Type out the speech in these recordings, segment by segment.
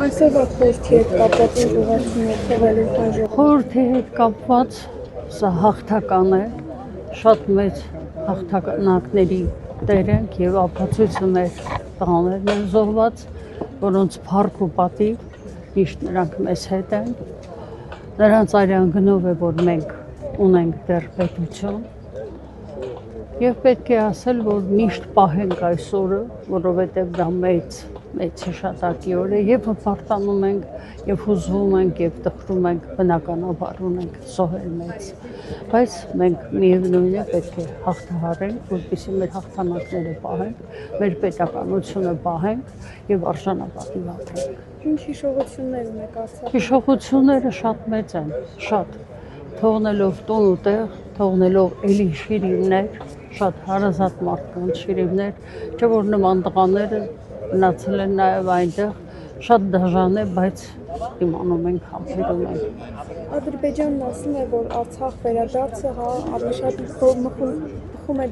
Այսօրվա խորհրդի հետ կապված ինչ ուղղություն եք թողելու հայժողովրդին։ Խորհրդի հետ կապված սա հաղթական է, շատ մեծ հաղթանակների տեր ենք եւ ապացույցը մեր տղաներն են զոհված, որոնց փառք ու պատիվ միշտ նրանք մեզ հետ են։ Նրանց արյան գնով է, որ մենք ունենք դեռ պետություն եւ պետք է ասել, որ միշտ պահենք այս օրը, որովհետեւ դա մեծ հիշատակի օր է եւ հպարտանում ենք եւ հուզվում ենք եւ տխրում ենք, բնականաբար ունենք զոհեր մեծ, բայց մենք միևնույն է պետք է հաղթահարենք, որպեսզի մեր հաղթանակները պահենք, մեր պետականությունը պահենք եւ արժանապատիվ ապրենք։ Ինչ հիշողություններ ունեք Արցախի։ Հիշողությունները շատ մեծ են, շատ, թողնելով տուն ու տեղ, թողնելով էլի շիրիմներ, շատ հարազատ մարդկանց շիրիմներ, չէ՞ որ նման տղաները մնացել են նաև այնտեղ, շատ դաժան է, բայց իմանում ենք, համբերում ենք։ Ադրբեջանն ասում է, որ Արցախ վերադարձը ավելի շատ բխում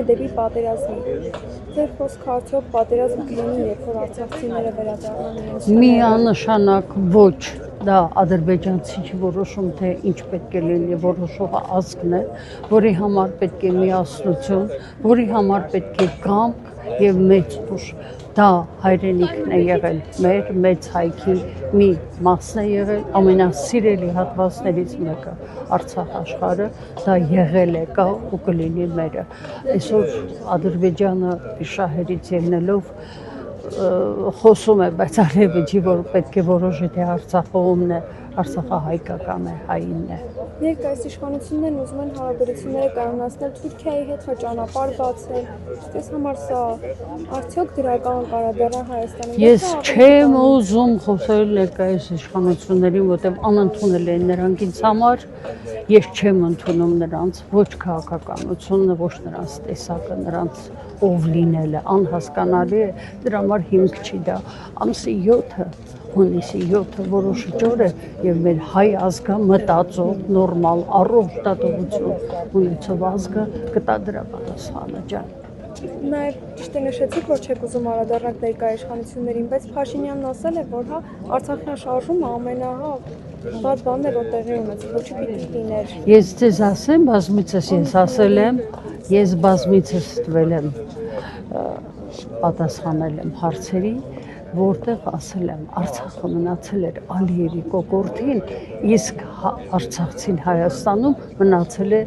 է դեպի պատերազմի։ Ձեր խոսքը արդյոք պատերազմ կլինի, երբ որ արցախցիները վերադառնան իրենց։ Միանշանակ ոչ, դա ադրբեջանցի որոշում, թե ինչ պետք է լինի, որոշողը ազգն է, որի համար պետք է միասնություն, որի համար պետք է կամք եւ մեծ ուժ։ Դա հայրենիքն է եղել մեր մեծ հայքի մի մասն է եղել, ամենասիրելի հատվածներից մեկը Արցախ աշխարհը, դա եղել է, կա ու կլինի մերը։ Այսօր Ադրբեջանը շահերից ելնելով խոսում է, բայց արևը չի, որ պետք է որոշի, թե Արցախը ումն է, Արցախը հայկական է, հայինն է։ Ներկայիս իշխանություններն ուզում են հարաբերությունները կայունացնել Թուրքիայի հետ, ճանապարհ բացել։ Դες համար սա արդյոք դրական կարադառնա Հայաստանի։ Ես չեմ ուզում խոսել ներկայիս իշխանություններին, որտեղ անընդունել են նրանք ինձ համար, ես չեմ ընդունում նրանց ոչ քաղաքականությունը, ոչ նրանց տեսակը, նրանց ով լինելը անհասկանալի է, դրա համար հիմք չի դա։ Ամսի 7-ը հունիսի 7-ը որոշիչ օր է եւ մեր հայ ազգը մտածող, նորմալ, առողջ դատողություն ունեցող ազգը կտա դրա պատասխանը ջան։ Նաև ճիշտ է նշեցիք, որ չեք ուզում անդրադառնալ ներկայ իշխանություններին, բայց Փաշինյանն ասել է, որ Արցախյան շարժումը ամենավատ բանն է, որ տեղի ունեցել, ոչ պիտի լիներ։ Ես ձեզ ասեմ, բազմիցս ես ասել եմ, ես բազմիցս տվել եմ, պատասխանել եմ հարցերի, որտեղ ասել եմ, Արցախը մնացել էր Ալիևի կոկորդին, իսկ արցախցին Հայաստանում մնացել է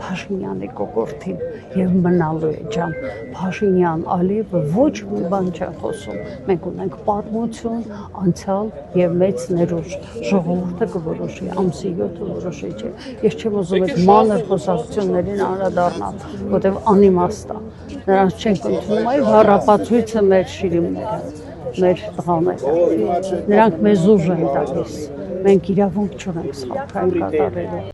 Փաշինյանի կոկորդին եւ մնալու է ջան։ Փաշինյան Ալիևը ոչ մի բան չեն խոսում։ Մենք ունենք պատմություն, անցյալ եւ մեծ ներուժ։ Ժողովուրդը կորոշի, ամսի 7-ը որոշիչ է։ Ես չեմ ուզում այդ մանր խոսակցություններին անդրադառնալ, որտեղ անիմաստ է։ Նրանց չենք ընդունում, այլ հարապացույցը մեր շիրիմները, մեր տղաները։ Նրանք մեզ ուժ են տալիս։ Մենք իրավունք չունենք սխալքային կատարելու։